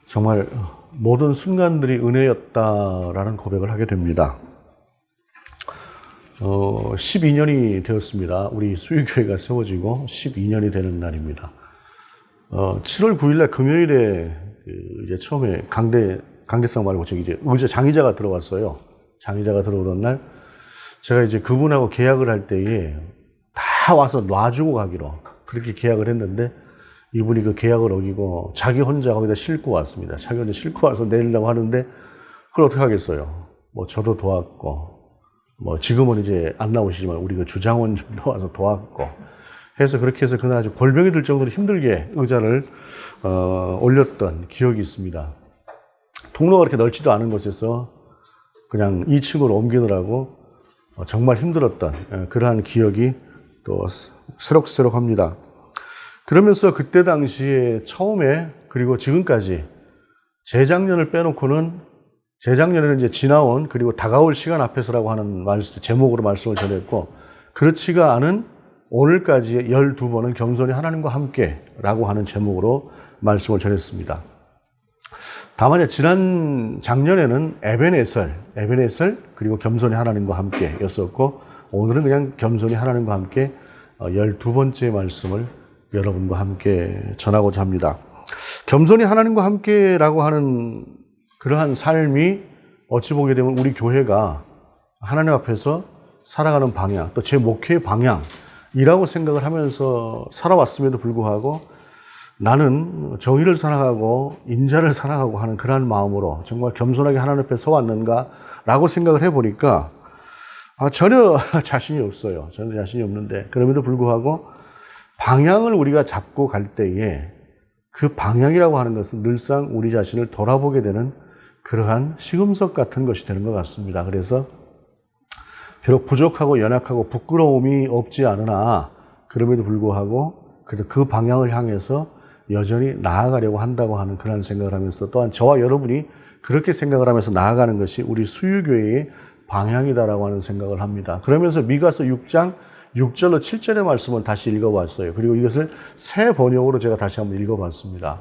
정말 모든 순간들이 은혜였다라는 고백을 하게 됩니다. 12년이 되었습니다. 우리 수유교회가 세워지고 12년이 되는 날입니다. 7월 9일날 금요일에 이제 처음에 강대상 말고 저기 이제 장의자가 들어왔어요. 장의자가 들어오던 날 제가 이제 그분하고 계약을 할 때에 다 와서 놔주고 가기로 그렇게 계약을 했는데 이분이 그 계약을 어기고 자기 혼자 거기다 싣고 왔습니다. 자기 혼자 싣고 와서 내리려고 하는데 그걸 어떻게 하겠어요? 뭐 저도 도왔고 뭐 지금은 이제 안 나오시지만 우리 그 주장원님도 와서 도왔고 해서 그렇게 해서 그날 아주 골병이 들 정도로 힘들게 의자를 올렸던 기억이 있습니다. 통로가 그렇게 넓지도 않은 곳에서 그냥 2층으로 옮기느라고 정말 힘들었던 그러한 기억이 또 새록새록합니다. 그러면서 그때 당시에 처음에 그리고 지금까지 재작년을 빼놓고는 재작년에는 이제 지나온 그리고 다가올 시간 앞에서라고 하는 제목으로 말씀을 전했고 그렇지가 않은 오늘까지의 12번은 겸손히 하나님과 함께 라고 하는 제목으로 말씀을 전했습니다. 다만 작년에는 에베네셀 그리고 겸손히 하나님과 함께 였었고 오늘은 그냥 겸손히 하나님과 함께 12번째 말씀을 여러분과 함께 전하고자 합니다. 겸손히 하나님과 함께라고 하는 그러한 삶이 어찌 보게 되면 우리 교회가 하나님 앞에서 살아가는 방향, 또 제 목회의 방향이라고 생각을 하면서 살아왔음에도 불구하고 나는 정의를 살아가고 인자를 살아가고 하는 그러한 마음으로 정말 겸손하게 하나님 앞에 서왔는가라고 생각을 해보니까 전혀 자신이 없어요. 전혀 자신이 없는데 그럼에도 불구하고 방향을 우리가 잡고 갈 때에 그 방향이라고 하는 것은 늘상 우리 자신을 돌아보게 되는 그러한 시금석 같은 것이 되는 것 같습니다. 그래서 비록 부족하고 연약하고 부끄러움이 없지 않으나 그럼에도 불구하고 그래도 그 방향을 향해서 여전히 나아가려고 한다고 하는 그런 생각을 하면서 또한 저와 여러분이 그렇게 생각을 하면서 나아가는 것이 우리 수유교회의 방향이다라고 하는 생각을 합니다. 그러면서 미가서 6장 6절로 7절의 말씀을 다시 읽어봤어요. 그리고 이것을 새 번역으로 제가 다시 한번 읽어봤습니다.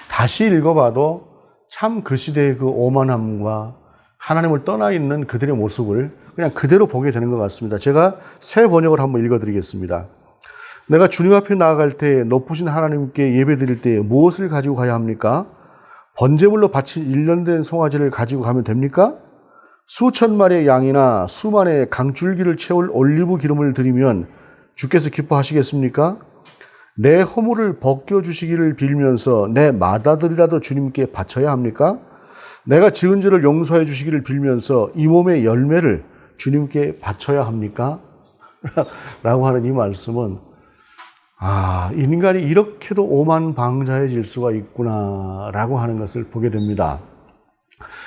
다시 읽어봐도 참 그 시대의 그 오만함과 하나님을 떠나 있는 그들의 모습을 그냥 그대로 보게 되는 것 같습니다. 제가 새 번역을 한번 읽어드리겠습니다. 내가 주님 앞에 나아갈 때 높으신 하나님께 예배드릴 때 무엇을 가지고 가야 합니까? 번제물로 바친 1년 된 송아지를 가지고 가면 됩니까? 수천 마리의 양이나 수만의 강줄기를 채울 올리브 기름을 드리면 주께서 기뻐하시겠습니까? 내 허물을 벗겨주시기를 빌면서 내 맏아들이라도 주님께 바쳐야 합니까? 내가 지은 죄를 용서해 주시기를 빌면서 이 몸의 열매를 주님께 바쳐야 합니까? 라고 하는 이 말씀은 인간이 이렇게도 오만방자해질 수가 있구나 라고 하는 것을 보게 됩니다.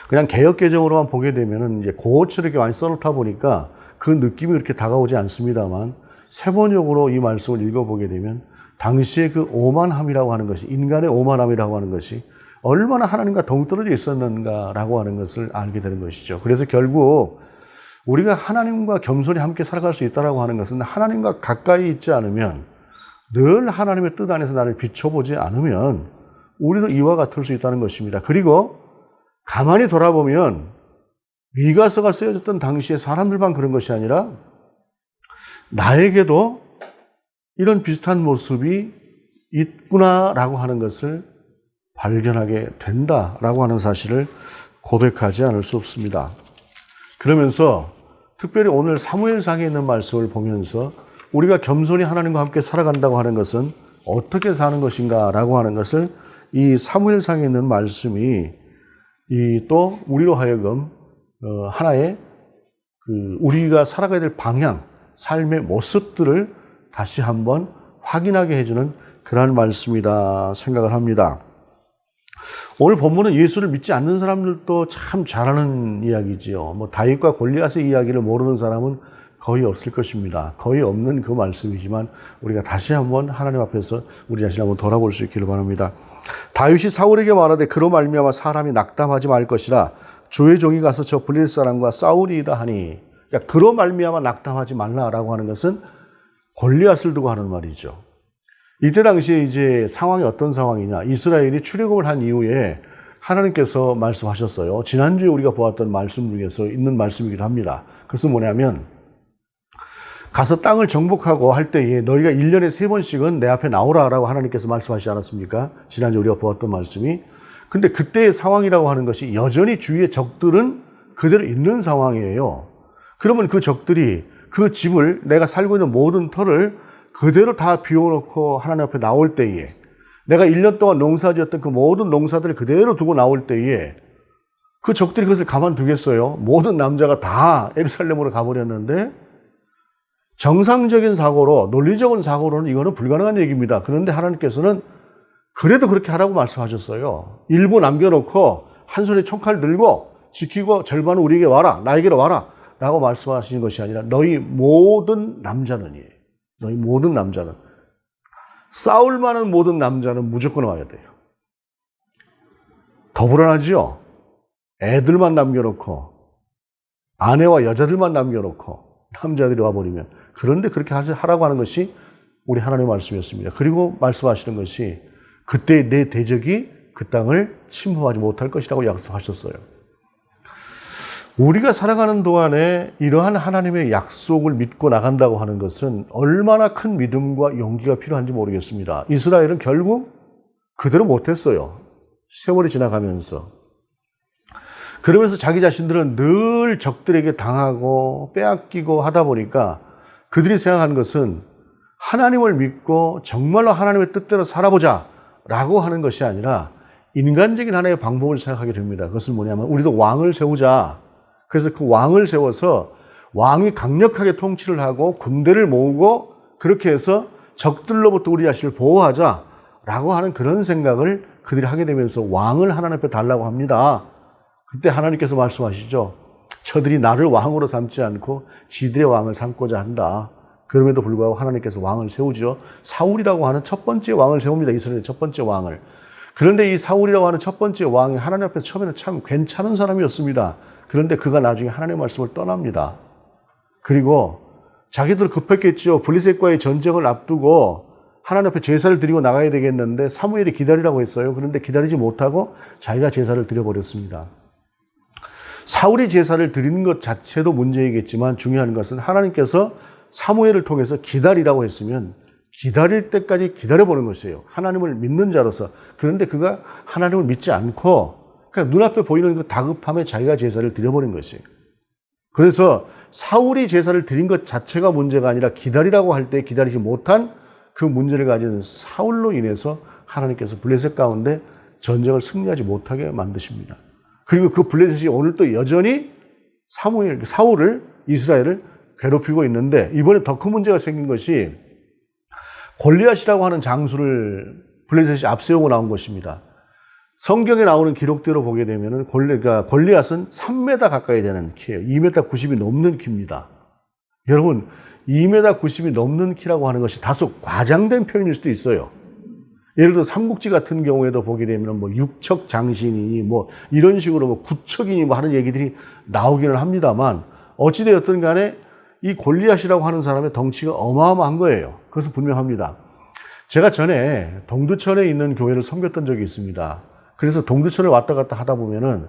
그냥 개역개정으로만 보게 되면은 이제 고어처럼 이렇게 많이 써놓다 보니까 그 느낌이 그렇게 다가오지 않습니다만 세번역으로 이 말씀을 읽어보게 되면 당시에 그 오만함이라고 하는 것이 인간의 오만함이라고 하는 것이 얼마나 하나님과 동떨어져 있었는가라고 하는 것을 알게 되는 것이죠. 그래서 결국 우리가 하나님과 겸손히 함께 살아갈 수 있다고 하는 것은 하나님과 가까이 있지 않으면 늘 하나님의 뜻 안에서 나를 비춰보지 않으면 우리도 이와 같을 수 있다는 것입니다. 그리고 가만히 돌아보면 미가서가 쓰여졌던 당시에 사람들만 그런 것이 아니라 나에게도 이런 비슷한 모습이 있구나라고 하는 것을 발견하게 된다라고 하는 사실을 고백하지 않을 수 없습니다. 그러면서 특별히 오늘 사무엘상에 있는 말씀을 보면서 우리가 겸손히 하나님과 함께 살아간다고 하는 것은 어떻게 사는 것인가라고 하는 것을 이 사무엘상에 있는 말씀이 또 우리로 하여금 하나의 우리가 살아가야 될 방향, 삶의 모습들을 다시 한번 확인하게 해주는 그러한 말씀이다 생각을 합니다. 오늘 본문은 예수를 믿지 않는 사람들도 참 잘하는 이야기지요. 다윗과 골리앗의 이야기를 모르는 사람은 거의 없을 것입니다. 거의 없는 그 말씀이지만 우리가 다시 한번 하나님 앞에서 우리 자신을 한번 돌아볼 수 있기를 바랍니다. 다윗이 사울에게 말하되 그로 말미암아 사람이 낙담하지 말 것이라 주의 종이 가서 저 블레셋 사람과 싸우리이다 하니, 그러니까 그로 말미암아 낙담하지 말라라고 하는 것은 골리앗을 두고 하는 말이죠. 이때 당시에 이제 상황이 어떤 상황이냐, 이스라엘이 출애굽을 한 이후에 하나님께서 말씀하셨어요. 지난주에 우리가 보았던 말씀 중에서 있는 말씀이기도 합니다. 그것은 뭐냐면 가서 땅을 정복하고 할 때에 너희가 1년에 3번씩은 내 앞에 나오라라고 하나님께서 말씀하시지 않았습니까? 지난주에 우리가 보았던 말씀이. 근데 그때의 상황이라고 하는 것이 여전히 주위의 적들은 그대로 있는 상황이에요. 그러면 그 적들이 그 집을, 내가 살고 있는 모든 터를 그대로 다 비워놓고 하나님 앞에 나올 때에, 내가 1년 동안 농사지었던 그 모든 농사들을 그대로 두고 나올 때에 그 적들이 그것을 가만두겠어요? 모든 남자가 다 예루살렘으로 가버렸는데, 정상적인 사고로, 논리적인 사고로는 이거는 불가능한 얘기입니다. 그런데 하나님께서는 그래도 그렇게 하라고 말씀하셨어요. 일부 남겨놓고 한 손에 총칼 들고 지키고 절반은 우리에게 와라, 나에게로 와라 라고 말씀하시는 것이 아니라 너희 모든 남자는이에요. 너희 모든 남자는, 싸울 만한 모든 남자는 무조건 와야 돼요. 더 불안하지요? 애들만 남겨놓고 아내와 여자들만 남겨놓고 남자들이 와버리면. 그런데 그렇게 하라고 하는 것이 우리 하나님의 말씀이었습니다. 그리고 말씀하시는 것이 그때 내 대적이 그 땅을 침범하지 못할 것이라고 약속하셨어요. 우리가 살아가는 동안에 이러한 하나님의 약속을 믿고 나간다고 하는 것은 얼마나 큰 믿음과 용기가 필요한지 모르겠습니다. 이스라엘은 결국 그대로 못했어요. 세월이 지나가면서. 그러면서 자기 자신들은 늘 적들에게 당하고 빼앗기고 하다 보니까 그들이 생각하는 것은 하나님을 믿고 정말로 하나님의 뜻대로 살아보자 라고 하는 것이 아니라 인간적인 하나의 방법을 생각하게 됩니다. 그것은 뭐냐면 우리도 왕을 세우자. 그래서 그 왕을 세워서 왕이 강력하게 통치를 하고 군대를 모으고 그렇게 해서 적들로부터 우리 자신을 보호하자 라고 하는 그런 생각을 그들이 하게 되면서 왕을 하나님 앞에 달라고 합니다. 그때 하나님께서 말씀하시죠. 저들이 나를 왕으로 삼지 않고 지들의 왕을 삼고자 한다. 그럼에도 불구하고 하나님께서 왕을 세우죠. 사울이라고 하는 첫 번째 왕을 세웁니다. 이스라엘의 첫 번째 왕을. 그런데 이 사울이라고 하는 첫 번째 왕이 하나님 앞에서 처음에는 참 괜찮은 사람이었습니다. 그런데 그가 나중에 하나님의 말씀을 떠납니다. 그리고 자기들 급했겠죠. 블레셋과의 전쟁을 앞두고 하나님 앞에 제사를 드리고 나가야 되겠는데 사무엘이 기다리라고 했어요. 그런데 기다리지 못하고 자기가 제사를 드려버렸습니다. 사울이 제사를 드리는 것 자체도 문제이겠지만 중요한 것은 하나님께서 사무엘을 통해서 기다리라고 했으면 기다릴 때까지 기다려보는 것이에요. 하나님을 믿는 자로서. 그런데 그가 하나님을 믿지 않고 그냥 눈앞에 보이는 그 다급함에 자기가 제사를 드려버린 것이에요. 그래서 사울이 제사를 드린 것 자체가 문제가 아니라 기다리라고 할 때 기다리지 못한 그 문제를 가진 사울로 인해서 하나님께서 블레셋 가운데 전쟁을 승리하지 못하게 만드십니다. 그리고 그 블레셋이 오늘 또 여전히 사울을, 이스라엘을 괴롭히고 있는데 이번에 더 큰 문제가 생긴 것이 골리앗이라고 하는 장수를 블레셋이 앞세우고 나온 것입니다. 성경에 나오는 기록대로 보게 되면 골리앗은 3m 가까이 되는 키예요. 2m 90이 넘는 키입니다. 여러분, 2m 90이 넘는 키라고 하는 것이 다소 과장된 표현일 수도 있어요. 예를 들어 삼국지 같은 경우에도 보게 되면 뭐 육척 장신이니 뭐 이런 식으로 뭐 구척이니 뭐 하는 얘기들이 나오기는 합니다만 어찌되었든 간에 이 골리앗이라고 하는 사람의 덩치가 어마어마한 거예요. 그것은 분명합니다. 제가 전에 동두천에 있는 교회를 섬겼던 적이 있습니다. 그래서 동두천을 왔다 갔다 하다 보면은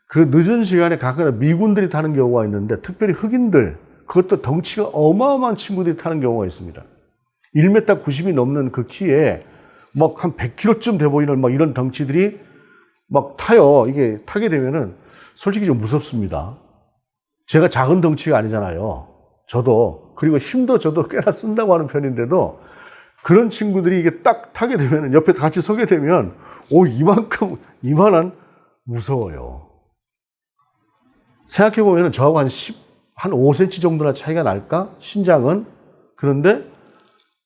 그 늦은 시간에 가끔 미군들이 타는 경우가 있는데 특별히 흑인들, 그것도 덩치가 어마어마한 친구들이 타는 경우가 있습니다. 1m 90이 넘는 그 키에 막 한 100kg쯤 돼 보이는 막 이런 덩치들이 막 타요. 이게 타게 되면은 솔직히 좀 무섭습니다. 제가 작은 덩치가 아니잖아요. 저도. 그리고 힘도 저도 꽤나 쓴다고 하는 편인데도 그런 친구들이 이게 딱 타게 되면은 옆에 같이 서게 되면 이만한 무서워요. 생각해 보면은 저하고 한 5cm 정도나 차이가 날까? 신장은. 그런데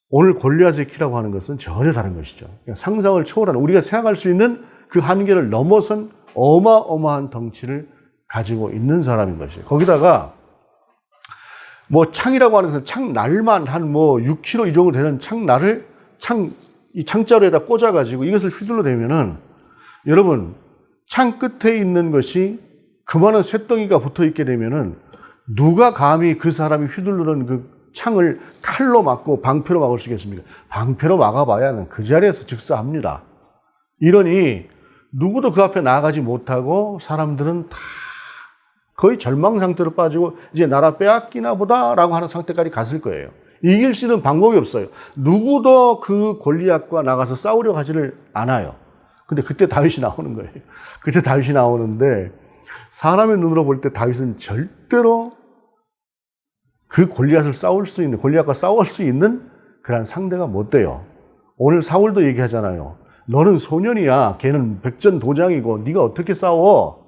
오늘 골리앗의 키라고 하는 것은 전혀 다른 것이죠. 상상을 초월하는, 우리가 생각할 수 있는 그 한계를 넘어선 어마어마한 덩치를 가지고 있는 사람인 것이에요. 거기다가 뭐 창이라고 하는 창날만 한 뭐 6kg 이 정도 되는 창날을 이 창자루에다 꽂아가지고 이것을 휘둘러 대면은 여러분 창 끝에 있는 것이 그만한 쇳덩이가 붙어 있게 되면은 누가 감히 그 사람이 휘두르는 그 창을 칼로 막고 방패로 막을 수 있겠습니까? 방패로 막아봐야 그 자리에서 즉사합니다. 이러니 누구도 그 앞에 나아가지 못하고 사람들은 다 거의 절망 상태로 빠지고 이제 나라 빼앗기나 보다라고 하는 상태까지 갔을 거예요. 이길 수 있는 방법이 없어요. 누구도 그 골리앗과 나가서 싸우려고 하지를 않아요. 근데 그때 다윗이 나오는 거예요. 그때 다윗이 나오는데 사람의 눈으로 볼 때 다윗은 절대로 그 골리앗과 싸울 수 있는 그런 상대가 못 돼요. 오늘 사울도 얘기하잖아요. 너는 소년이야. 걔는 백전도장이고 네가 어떻게 싸워?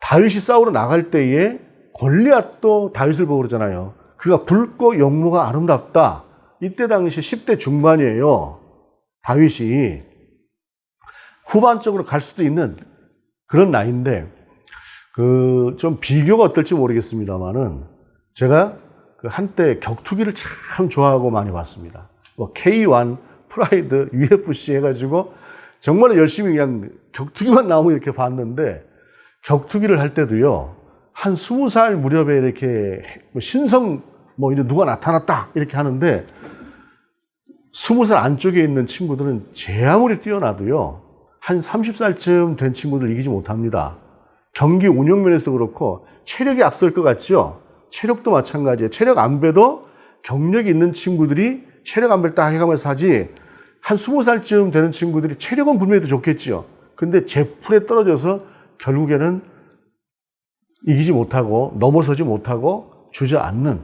다윗이 싸우러 나갈 때에 골리앗도 다윗을 보고 그러잖아요. 그가 붉고 용모가 아름답다. 이때 당시 10대 중반이에요. 다윗이 후반적으로 갈 수도 있는 그런 나이인데 좀 비교가 어떨지 모르겠습니다만은 제가 한때 격투기를 참 좋아하고 많이 봤습니다. 뭐 K1, 프라이드, UFC 해가지고 정말 열심히 그냥 격투기만 나오면 이렇게 봤는데 격투기를 할 때도요, 한 20살 무렵에 이렇게 신성, 이제 누가 나타났다, 이렇게 하는데, 20살 안쪽에 있는 친구들은 제 아무리 뛰어나도요, 한 30살쯤 된 친구들 이기지 못합니다. 경기 운영면에서도 그렇고, 체력이 앞설 것 같죠? 체력도 마찬가지예요. 체력 안배도 경력이 있는 친구들이 체력 안배를 딱 해가면서 하지, 한 20살쯤 되는 친구들이 체력은 분명히 더 좋겠죠. 근데 제풀에 떨어져서 결국에는 이기지 못하고 넘어서지 못하고 주저앉는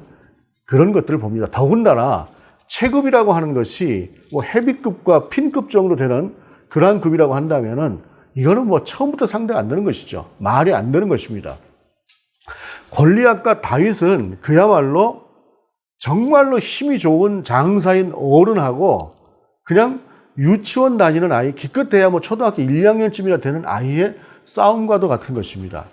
그런 것들을 봅니다. 더군다나 체급이라고 하는 것이 헤비급과 핀급 정도 되는 그러한 급이라고 한다면은 이거는 처음부터 상대가 안 되는 것이죠. 말이 안 되는 것입니다. 골리앗과 다윗은 그야말로 정말로 힘이 좋은 장사인 어른하고 그냥 유치원 다니는 아이, 기껏해야 초등학교 1, 2학년쯤이나 되는 아이의 싸움과도 같은 것입니다.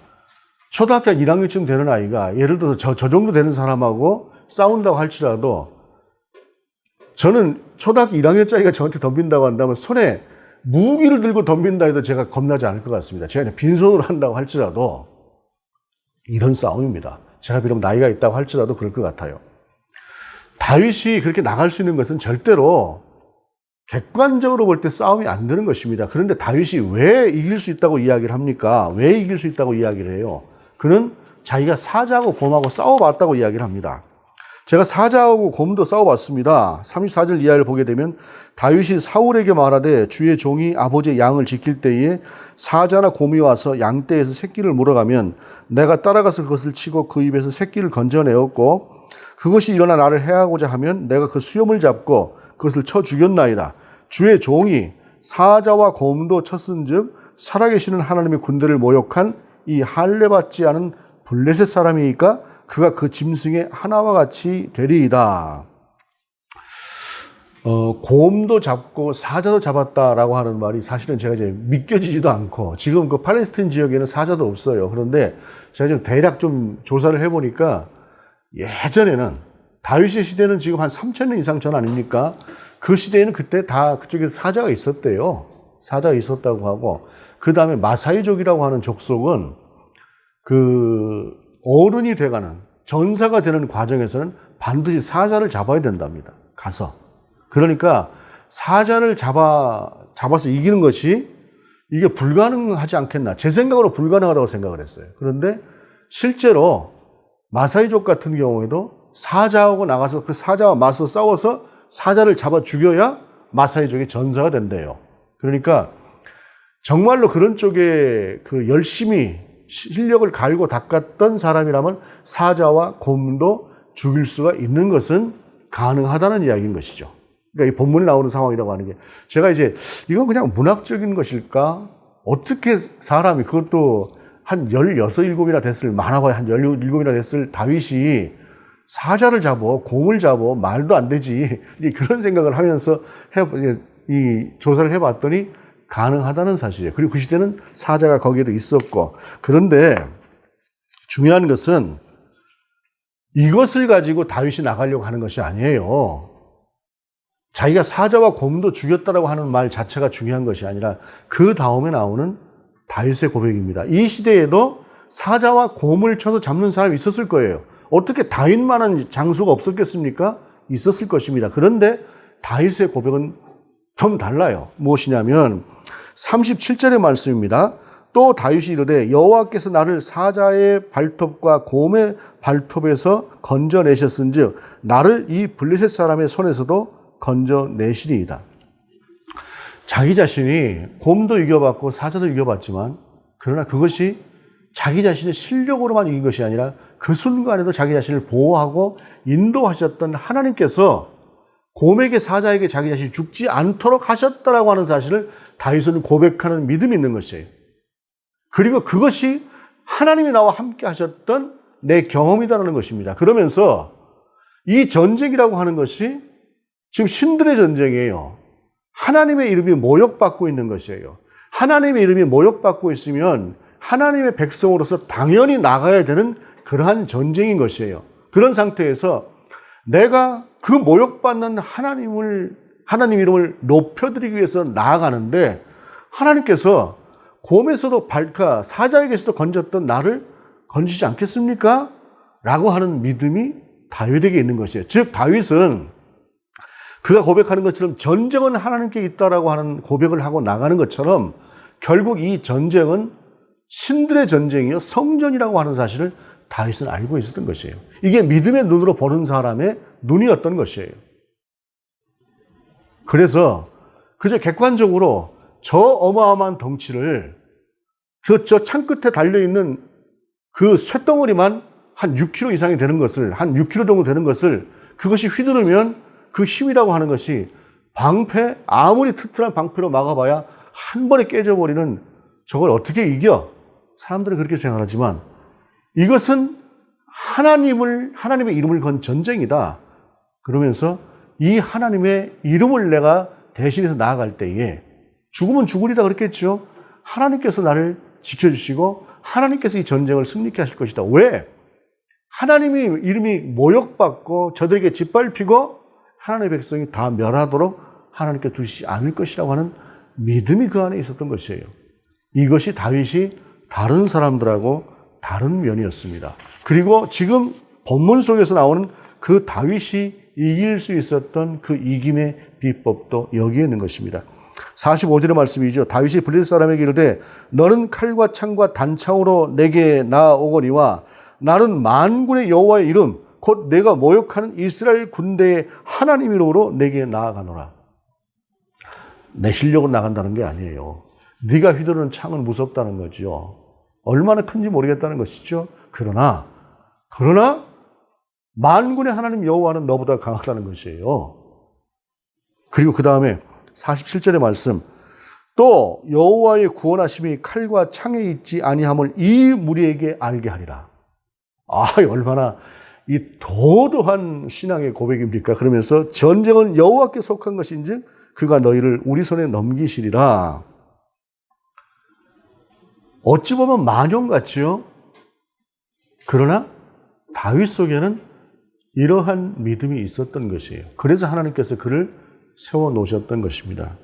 초등학교 1학년쯤 되는 아이가 예를 들어서 저 정도 되는 사람하고 싸운다고 할지라도 저는 초등학교 1학년짜리가 저한테 덤빈다고 한다면 손에 무기를 들고 덤빈다 해도 제가 겁나지 않을 것 같습니다. 제가 그냥 빈손으로 한다고 할지라도 이런 싸움입니다. 제가 비록 나이가 있다고 할지라도 그럴 것 같아요. 다윗이 그렇게 나갈 수 있는 것은 절대로 객관적으로 볼 때 싸움이 안 되는 것입니다. 그런데 다윗이 왜 이길 수 있다고 이야기를 합니까? 왜 이길 수 있다고 이야기를 해요? 그는 자기가 사자하고 곰하고 싸워봤다고 이야기를 합니다. 제가 사자하고 곰도 싸워봤습니다. 34절 이하를 보게 되면 다윗이 사울에게 말하되 주의 종이 아버지의 양을 지킬 때에 사자나 곰이 와서 양떼에서 새끼를 물어가면 내가 따라가서 그것을 치고 그 입에서 새끼를 건져내었고 그것이 일어나 나를 해하고자 하면 내가 그 수염을 잡고 그것을 쳐 죽였나이다. 주의 종이 사자와 곰도 쳤은즉 살아계시는 하나님의 군대를 모욕한 이 할례받지 않은 블레셋 사람이니까 그가 그 짐승의 하나와 같이 되리이다. 곰도 잡고 사자도 잡았다라고 하는 말이 사실은 제가 이제 믿겨지지도 않고 지금 그 팔레스타인 지역에는 사자도 없어요. 그런데 제가 좀 대략 좀 조사를 해보니까 예전에는 다윗의 시대는 지금 한 3,000년 이상 전 아닙니까? 그 시대에는 그때 다 그쪽에 사자가 있었대요. 사자가 있었다고 하고 그 다음에 마사이족이라고 하는 족속은 그 어른이 돼가는 전사가 되는 과정에서는 반드시 사자를 잡아야 된답니다. 가서. 그러니까 사자를 잡아서 이기는 것이 이게 불가능하지 않겠나. 제 생각으로 불가능하다고 생각을 했어요. 그런데 실제로 마사이족 같은 경우에도 사자하고 나가서 그 사자와 맞서 싸워서 사자를 잡아 죽여야 마사이족이 전사가 된대요. 그러니까 정말로 그런 쪽에 그 열심히 실력을 갈고 닦았던 사람이라면 사자와 곰도 죽일 수가 있는 것은 가능하다는 이야기인 것이죠. 그러니까 이 본문에 나오는 상황이라고 하는 게 제가 이제 이건 그냥 문학적인 것일까? 어떻게 사람이 그것도 한 16, 7이나 됐을 만화가 한 17이나 됐을 다윗이 사자를 잡아 곰을 잡아 말도 안 되지 그런 생각을 하면서 이 조사를 해봤더니 가능하다는 사실이에요. 그리고 그 시대는 사자가 거기에도 있었고 그런데 중요한 것은 이것을 가지고 다윗이 나가려고 하는 것이 아니에요. 자기가 사자와 곰도 죽였다라고 하는 말 자체가 중요한 것이 아니라 그 다음에 나오는 다윗의 고백입니다. 이 시대에도 사자와 곰을 쳐서 잡는 사람이 있었을 거예요. 어떻게 다윗만한 장수가 없었겠습니까? 있었을 것입니다. 그런데 다윗의 고백은 좀 달라요. 무엇이냐면 37절의 말씀입니다. 또 다윗이 이르되 여호와께서 나를 사자의 발톱과 곰의 발톱에서 건져내셨은즉 나를 이 블레셋 사람의 손에서도 건져내시리이다. 자기 자신이 곰도 이겨봤고 사자도 이겨봤지만 그러나 그것이 자기 자신의 실력으로만 이긴 것이 아니라 그 순간에도 자기 자신을 보호하고 인도하셨던 하나님께서 곰에게 사자에게 자기 자신이 죽지 않도록 하셨다라고 하는 사실을 다윗은 고백하는 믿음이 있는 것이에요. 그리고 그것이 하나님이 나와 함께 하셨던 내 경험이다라는 것입니다. 그러면서 이 전쟁이라고 하는 것이 지금 신들의 전쟁이에요. 하나님의 이름이 모욕받고 있는 것이에요. 하나님의 이름이 모욕받고 있으면 하나님의 백성으로서 당연히 나가야 되는 그러한 전쟁인 것이에요. 그런 상태에서 내가 그 모욕받는 하나님 이름을 높여드리기 위해서 나아가는데 하나님께서 곰에서도 사자에게서도 건졌던 나를 건지지 않겠습니까? 라고 하는 믿음이 다윗에게 있는 것이에요. 즉 다윗은 그가 고백하는 것처럼 전쟁은 하나님께 있다라고 하는 고백을 하고 나가는 것처럼 결국 이 전쟁은 신들의 전쟁이요 성전이라고 하는 사실을 다윗은 알고 있었던 것이에요. 이게 믿음의 눈으로 보는 사람의 눈이었던 것이에요. 그래서 그저 객관적으로 저 어마어마한 덩치를 저 창 끝에 달려있는 그 쇳덩어리만 한 6kg 이상이 되는 것을 한 6kg 정도 되는 것을 그것이 휘두르면 그 힘이라고 하는 것이 방패 아무리 튼튼한 방패로 막아봐야 한 번에 깨져버리는 저걸 어떻게 이겨? 사람들은 그렇게 생각하지만 이것은 하나님의 이름을 건 전쟁이다. 그러면서 이 하나님의 이름을 내가 대신해서 나아갈 때에 죽으면 죽으리다 그랬겠죠. 하나님께서 나를 지켜주시고 하나님께서 이 전쟁을 승리케 하실 것이다. 왜? 하나님의 이름이 모욕받고 저들에게 짓밟히고 하나님의 백성이 다 멸하도록 하나님께 두시지 않을 것이라고 하는 믿음이 그 안에 있었던 것이에요. 이것이 다윗이 다른 사람들하고 다른 면이었습니다. 그리고 지금 본문 속에서 나오는 그 다윗이 이길 수 있었던 그 이김의 비법도 여기에 있는 것입니다. 45절의 말씀이죠. 다윗이 블레셋 사람에게 이르되 너는 칼과 창과 단창으로 내게 나아오거니와 나는 만군의 여호와의 이름 곧 내가 모욕하는 이스라엘 군대의 하나님 이름으로 내게 나아가노라. 내 실력으로 나간다는 게 아니에요. 네가 휘두르는 창은 무섭다는 거죠. 얼마나 큰지 모르겠다는 것이죠. 그러나 만군의 하나님 여호와는 너보다 강하다는 것이에요. 그리고 그 다음에 47절의 말씀 또 여호와의 구원하심이 칼과 창에 있지 아니함을 이 무리에게 알게 하리라. 얼마나 이 도도한 신앙의 고백입니까? 그러면서 전쟁은 여호와께 속한 것인즉 그가 너희를 우리 손에 넘기시리라. 어찌 보면 만용 같지요? 그러나 다윗 속에는 이러한 믿음이 있었던 것이에요. 그래서 하나님께서 그를 세워놓으셨던 것입니다.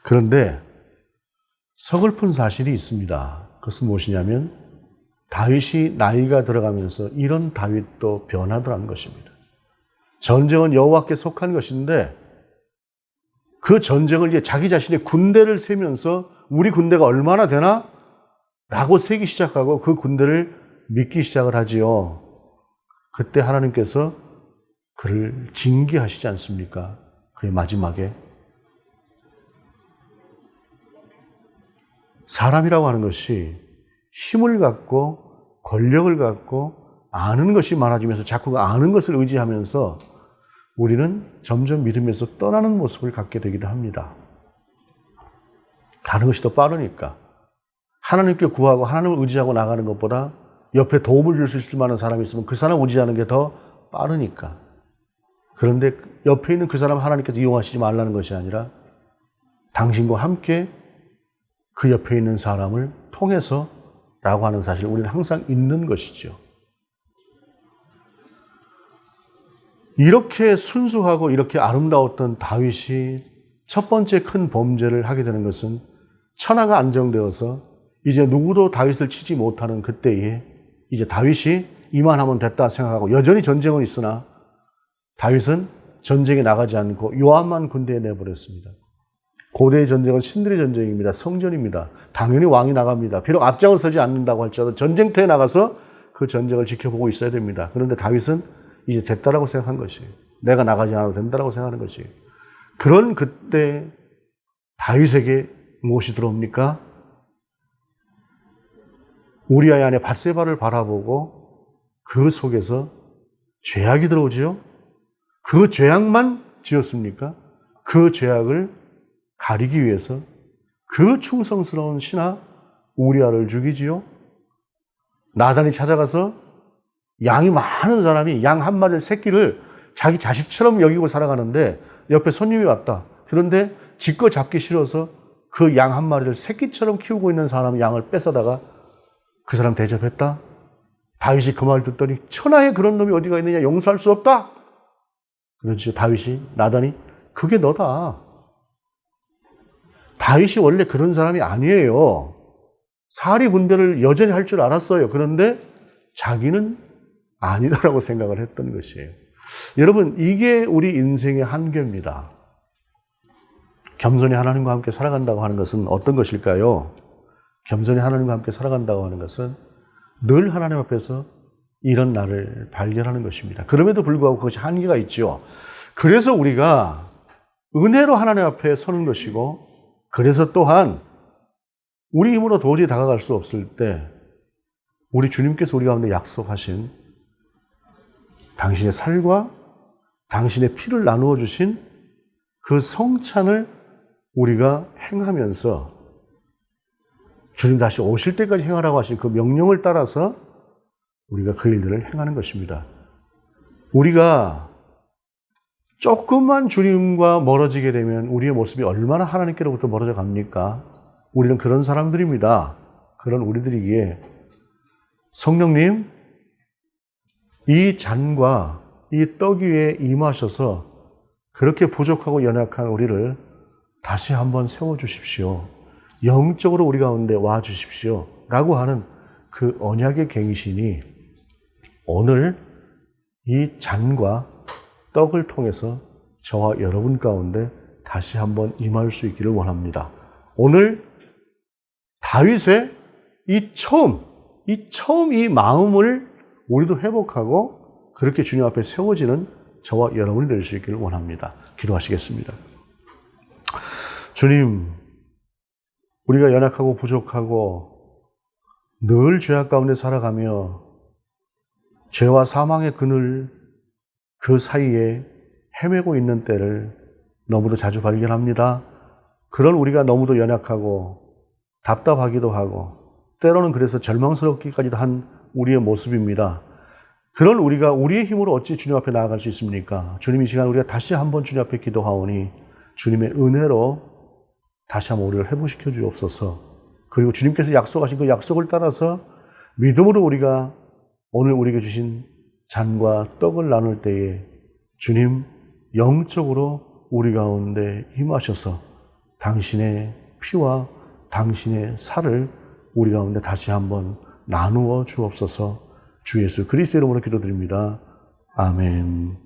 그런데 서글픈 사실이 있습니다. 그것은 무엇이냐면 다윗이 나이가 들어가면서 이런 다윗도 변하더라는 것입니다. 전쟁은 여호와께 속한 것인데 그 전쟁을 이제 자기 자신의 군대를 세면서 우리 군대가 얼마나 되나? 라고 세기 시작하고 그 군대를 믿기 시작을 하지요. 그때 하나님께서 그를 징계하시지 않습니까? 그의 마지막에 사람이라고 하는 것이 힘을 갖고 권력을 갖고 아는 것이 많아지면서 자꾸 그 아는 것을 의지하면서 우리는 점점 믿음에서 떠나는 모습을 갖게 되기도 합니다. 가는 것이 더 빠르니까. 하나님께 구하고 하나님을 의지하고 나가는 것보다 옆에 도움을 줄 수 있을 만한 사람이 있으면 그 사람 의지하는 게 더 빠르니까. 그런데 옆에 있는 그 사람 하나님께서 이용하시지 말라는 것이 아니라 당신과 함께 그 옆에 있는 사람을 통해서 라고 하는 사실을 우리는 항상 있는 것이죠. 이렇게 순수하고 이렇게 아름다웠던 다윗이 첫 번째 큰 범죄를 하게 되는 것은 천하가 안정되어서 이제 누구도 다윗을 치지 못하는 그때에 이제 다윗이 이만하면 됐다 생각하고 여전히 전쟁은 있으나 다윗은 전쟁에 나가지 않고 요압만 군대에 내버렸습니다. 고대의 전쟁은 신들의 전쟁입니다. 성전입니다. 당연히 왕이 나갑니다. 비록 앞장을 서지 않는다고 할지라도 전쟁터에 나가서 그 전쟁을 지켜보고 있어야 됩니다. 그런데 다윗은 이제 됐다라고 생각한 것이에요. 내가 나가지 않아도 된다라고 생각하는 것이에요. 그런 그때 다윗에게 무엇이 들어옵니까? 우리아의 아내 밧세바를 바라보고 그 속에서 죄악이 들어오지요. 그 죄악만 지었습니까? 그 죄악을 가리기 위해서 그 충성스러운 신하 우리아를 죽이지요. 나단이 찾아가서 양이 많은 사람이 양 한 마리 새끼를 자기 자식처럼 여기고 살아가는데 옆에 손님이 왔다. 그런데 지껏 잡기 싫어서 그 양 한 마리를 새끼처럼 키우고 있는 사람이 양을 뺏어다가 그 사람 대접했다. 다윗이 그 말을 듣더니 천하에 그런 놈이 어디가 있느냐, 용서할 수 없다. 그렇죠. 다윗이, 나단이 그게 너다. 다윗이 원래 그런 사람이 아니에요. 사리 분별을 여전히 할 줄 알았어요. 그런데 자기는 아니다라고 생각을 했던 것이에요. 여러분, 이게 우리 인생의 한계입니다. 겸손히 하나님과 함께 살아간다고 하는 것은 어떤 것일까요? 겸손히 하나님과 함께 살아간다고 하는 것은 늘 하나님 앞에서 이런 나를 발견하는 것입니다. 그럼에도 불구하고 그것이 한계가 있죠. 그래서 우리가 은혜로 하나님 앞에 서는 것이고, 그래서 또한 우리 힘으로 도저히 다가갈 수 없을 때 우리 주님께서 우리 가운데 약속하신 당신의 살과 당신의 피를 나누어 주신 그 성찬을 우리가 행하면서 주님 다시 오실 때까지 행하라고 하신 그 명령을 따라서 우리가 그 일들을 행하는 것입니다. 우리가 조금만 주님과 멀어지게 되면 우리의 모습이 얼마나 하나님께로부터 멀어져 갑니까? 우리는 그런 사람들입니다. 그런 우리들이기에 성령님, 이 잔과 이 떡 위에 임하셔서 그렇게 부족하고 연약한 우리를 다시 한번 세워주십시오. 영적으로 우리 가운데 와 주십시오. 라고 하는 그 언약의 갱신이 오늘 이 잔과 떡을 통해서 저와 여러분 가운데 다시 한번 임할 수 있기를 원합니다. 오늘 다윗의 이 처음 이 마음을 우리도 회복하고 그렇게 주님 앞에 세워지는 저와 여러분이 될 수 있기를 원합니다. 기도하시겠습니다. 주님, 우리가 연약하고 부족하고 늘 죄악 가운데 살아가며 죄와 사망의 그늘 그 사이에 헤매고 있는 때를 너무도 자주 발견합니다. 그런 우리가 너무도 연약하고 답답하기도 하고 때로는 그래서 절망스럽기까지도 한 우리의 모습입니다. 그런 우리가 우리의 힘으로 어찌 주님 앞에 나아갈 수 있습니까? 주님, 이 시간 우리가 다시 한번 주님 앞에 기도하오니 주님의 은혜로 다시 한번 우리를 회복시켜 주옵소서. 그리고 주님께서 약속하신 그 약속을 따라서 믿음으로 우리가 오늘 우리에게 주신 잔과 떡을 나눌 때에 주님 영적으로 우리 가운데 임하셔서 당신의 피와 당신의 살을 우리 가운데 다시 한번 나누어 주옵소서. 주 예수 그리스도 이름으로 기도드립니다. 아멘.